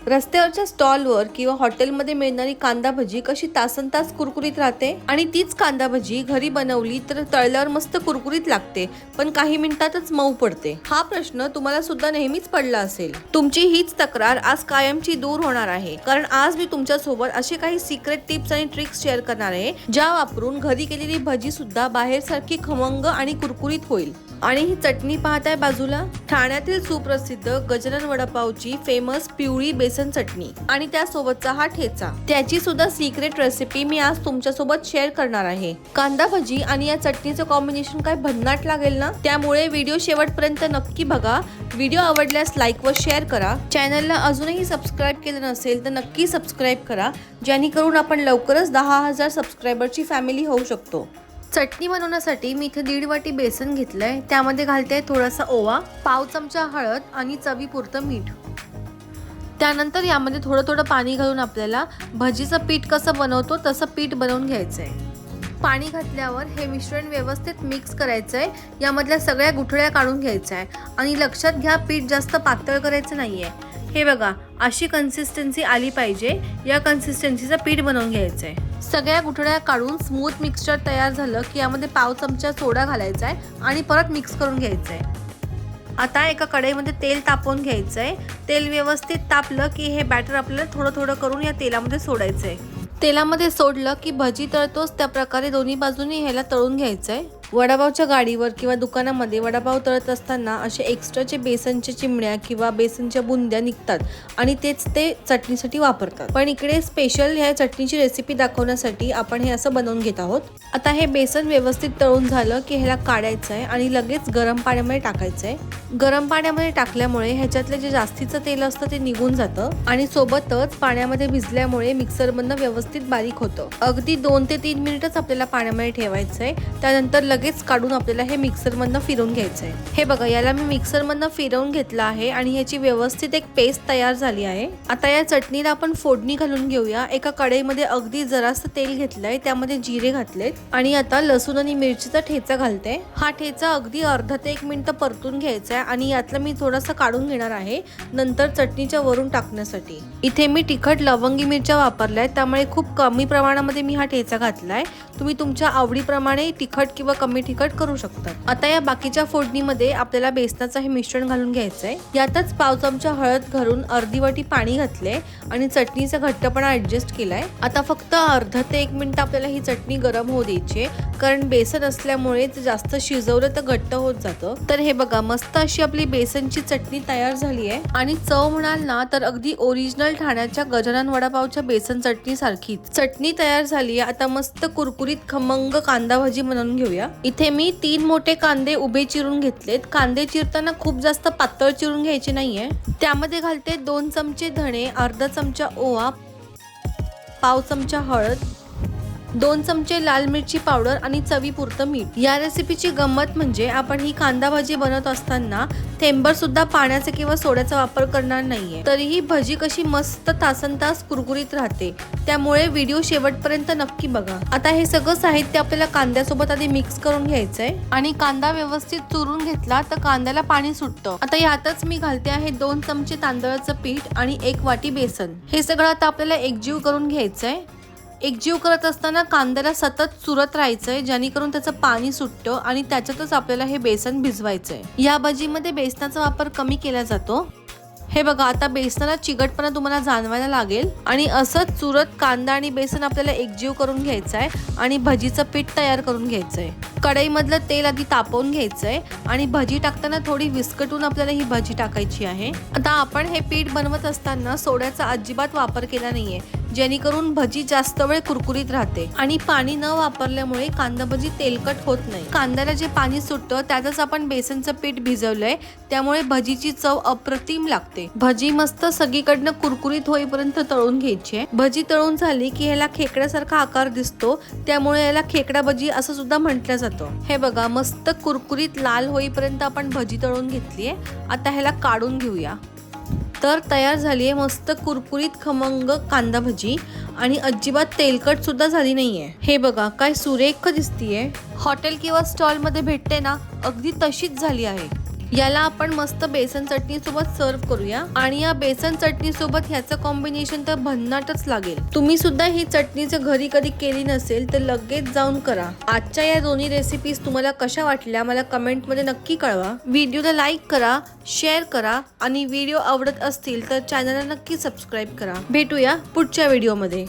रस्त्यावरच्या स्टॉलवर किंवा हॉटेलमध्ये मिळणारी कांदा भजी कशी तासनतास कुरकुरीत राहते आणि तीच कांदा भजी घरी बनवली तर तळल्यावर मस्त कुरकुरीत लागते पण काही मिनिटातच मऊ पडते। हा प्रश्न तुम्हाला सुद्धा नेहमीच पडला असेल। तुमची हीच तक्रार आज कायमची दूर होणार आहे, कारण आज मी तुमच्या सोबत असे काही सिक्रेट टिप्स आणि ट्रिक्स शेअर करणार आहे ज्या वापरून घरी केलेली भजी सुद्धा बाहेर सारखी खमंग आणि कुरकुरीत होईल। आणि ही चटणी पाहताय बाजूला, ठाण्यातील सुप्रसिद्ध गजानन वडापावची फेमस पिवळी बेसन चटणी आणि त्यासोबतचा हा ठेचा, त्याची सुद्धा सिक्रेट रेसिपी मी आज तुमच्या सोबत शेअर करणार आहे। कांदा भजी आणि या चटणीचं कॉम्बिनेशन काय भन्नाट लागेल ना, त्यामुळे व्हिडिओ शेवटपर्यंत नक्की बघा। व्हिडिओ आवडल्यास लाईक व शेअर करा। चॅनलला अजूनही सबस्क्राईब केलं नसेल तर नक्की सबस्क्राईब करा, जेणेकरून आपण लवकरच 10,000 सबस्क्रायबरची फॅमिली होऊ शकतो। चटणी बनवण्यासाठी मी इथे 1.5 वाटी बेसन घेतलंय, त्यामध्ये घालते थोडासा ओवा, पाव चमचा हळद आणि चवीपुरतं मीठ। त्यानंतर यामध्ये थोडं पाणी घालून आपल्याला भजीचं पीठ कसं बनवतो तसं पीठ बनवून घ्यायचंय। पाणी घातल्यावर हे मिश्रण व्यवस्थित मिक्स करायचंय, यामधल्या सगळ्या गुठळ्या काढून घ्यायच्या आहे आणि लक्षात घ्या पीठ जास्त पातळ करायचं नाहीये। हे बघा, अशी कन्सिस्टन्सी आली पाहिजे, या कन्सिस्टन्सीचं पीठ बनवून घ्यायचंय। सगळ्या गुठळ्या काढून स्मूथ मिक्सचर तयार झालं की यामध्ये पाव चमचा सोडा घालायचा आहे आणि परत मिक्स करून घ्यायचंय। आता एका कढईमध्ये तेल तापवून घ्यायचंय। तेल व्यवस्थित तापलं की हे बॅटर आपल्याला थोडं करून या तेलामध्ये सोडायचंय। तेलामध्ये सोडलं की भजी तळतोच त्या प्रकारे दोन्ही बाजूनी ह्याला तळून घ्यायचंय। वडापावच्या गाडीवर किंवा दुकानामध्ये वडापाव तळत असताना असे एक्स्ट्राचे बेसनच्या चिमण्या किंवा बेसनच्या बुंद्या निघतात आणि तेच ते चटणीसाठी वापरतात, पण इकडे स्पेशल ह्या चटणीची रेसिपी दाखवण्यासाठी आपण हे असं बनवून घेत आहोत। आता हे बेसन व्यवस्थित तळून झालं की ह्याला काढायचं आहे आणि लगेच गरम पाण्यामध्ये टाकायचं आहे। गरम पाण्यामध्ये टाकल्यामुळे ह्याच्यातलं जे जास्तीचं तेल असतं ते निघून जातं आणि सोबतच पाण्यामध्ये भिजल्यामुळे मिक्सरमधनं व्यवस्थित बारीक होतं। अगदी 2 ते 3 मिनिटच आपल्याला पाण्यामध्ये ठेवायचं आहे, त्यानंतर लगेच काढून आपल्याला हे मिक्सरमधनं फिरवून घ्यायचं आहे। हे बघा, याला मी मिक्सरमधनं फिरवून घेतलं आहे आणि ह्याची व्यवस्थित एक पेस्ट तयार झाली आहे। आता या चटणीला आपण फोडणी घालून घेऊया। एका कढईमध्ये अगदी जरासं तेल घेतलंय, त्यामध्ये जिरे घातलेत आणि आता लसूण आणि मिरचीचा ठेचा घालते। हा ठेचा अगदी अर्धा ते 1 मिनिट परतून घ्यायचा आहे आणि यातलं मी थोडंसं काढून घेणार आहे नंतर चटणीच्या वरून टाकण्यासाठी। इथे मी तिखट लवंगी मिरच्या वापरल्या आहेत, त्यामुळे खूप कमी प्रमाणामध्ये मी हा ठेचा घातलाय। तुम्ही तुमच्या आवडीप्रमाणे तिखट किंवा कमी तिखट करू शकता। आता या बाकीच्या फोडणीमध्ये आपल्याला बेसनाचं हे मिश्रण घालून घ्यायचंय। यातच पाव चमचा हळद घालून अर्धी वाटी पाणी घातले आणि चटणीचा घट्टपणा ऍडजस्ट केलाय। आता फक्त अर्धा ते 1 मिनिट आपल्याला ही चटणी गरम होऊ द्यायची, कारण बेसन असल्यामुळे जास्त शिजवलं तर घट्ट होत जातं। तर हे बघा, मस्त अशी आपली बेसनची चटणी तयार झाली आहे आणि चव म्हणाल ना तर अगदी ओरिजिनल ठाण्याच्या गजानन वडापावच्या बेसन चटणी सारखीच चटणी तयार झाली आहे। आता मस्त कुरकुरीत खमंग कांदा भाजी बनवून घेऊया। इथे मी 3 मोठे कांदे उभे चिरून घेतलेत। कांदे चिरताना खूप जास्त पातळ चिरून घ्यायचे नाहीये। त्यामध्ये घालते 2 चमचे धणे, अर्धा चमचा ओवा, पाव चमचा हळद, 2 चमचे लाल मिरची पावडर आणि चवीपुरतं मीठ। या रेसिपीची गंमत म्हणजे आपण ही कांदा भाजी बनवत असताना थेंबर सुद्धा पाण्याचा किंवा सोड्याचा वापर करणार नाहीये, तरीही भजी कशी मस्त तासनतास कुरकुरीत राहते। त्यामुळे व्हिडिओ शेवटपर्यंत नक्की बघा। आता हे सगळं साहित्य आपल्याला कांद्यासोबत आधी मिक्स करून घ्यायचंय आणि कांदा व्यवस्थित चुरून घेतला तर कांद्याला पाणी सुटतं। आता यातच मी घालते आहे 2 चमचे तांदळाचं पीठ आणि 1 वाटी बेसन। हे सगळं आता आपल्याला एकजीव करून घ्यायचंय। एकजीव करत असताना कांद्याला सतत चुरत राहायचंय, जेणेकरून त्याचं पाणी सुटतं आणि त्याच्यातच आपल्याला हे बेसन भिजवायचंय। या भजीमध्ये बेसनाचा वापर कमी केला जातो। हे बघा, आता बेसनाला चिकटपणा तुम्हाला जाणवायला लागेल आणि असंच चुरत कांदा आणि बेसन आपल्याला एकजीव करून घ्यायचं आहे आणि भजीचं पीठ तयार करून घ्यायचंय। कढईमधलं तेल आधी तापवून घ्यायचंय आणि भजी टाकताना थोडी विस्कटून आपल्याला ही भजी टाकायची आहे। आता आपण हे पीठ बनवत असताना सोड्याचा अजिबात वापर केला नाहीये, जेणेकरून भजी जास्त वेळ कुरकुरीत राहते आणि पाणी न वापरल्यामुळे कांदा भजी तेलकट होत नाही। कांद्याला जे पाणी सुटतं त्यातच आपण बेसनचं पीठ भिजवलंय, त्यामुळे भजीची चव अप्रतिम लागते। भजी मस्त सगळीकडनं कुरकुरीत होईपर्यंत तळून घ्यायची आहे। भजी तळून झाली की ह्याला खेकड्यासारखा आकार दिसतो, त्यामुळे याला खेकडा भजी असं सुद्धा म्हटलं जातं। हे बघा, मस्त कुरकुरीत लाल होईपर्यंत आपण भजी तळून घेतलीये। आता ह्याला काढून घेऊया। तर तयार झाली आहे मस्त कुरकुरीत खमंग कांदा भजी आणि अजिबात तेलकट सुद्धा झाली नाहीये। हे बघा, काय सुरेख दिसतीये। हॉटेल किंवा स्टॉल मध्ये भेटते ना, अगदी तशीच झाली आहे। याला आपण मस्त बेसन चटणी सोबत सर्व करूया आणि या बेसन चटणी सोबत ह्याचं कॉम्बिनेशन तर भन्नाटच लागेल. तुम्ही सुद्धा ही चटणी जर घरी कधी केली नसेल तर लगेच जाऊन करा. आजच्या या दोन्ही रेसिपीज तुम्हाला कशा वाटल्या मला कमेंट मध्ये नक्की कळवा. व्हिडिओला लाईक करा, शेअर करा आणि व्हिडिओ आवडत असतील तर चॅनलला नक्की सबस्क्राईब करा. भेटूया पुढच्या व्हिडिओमध्ये.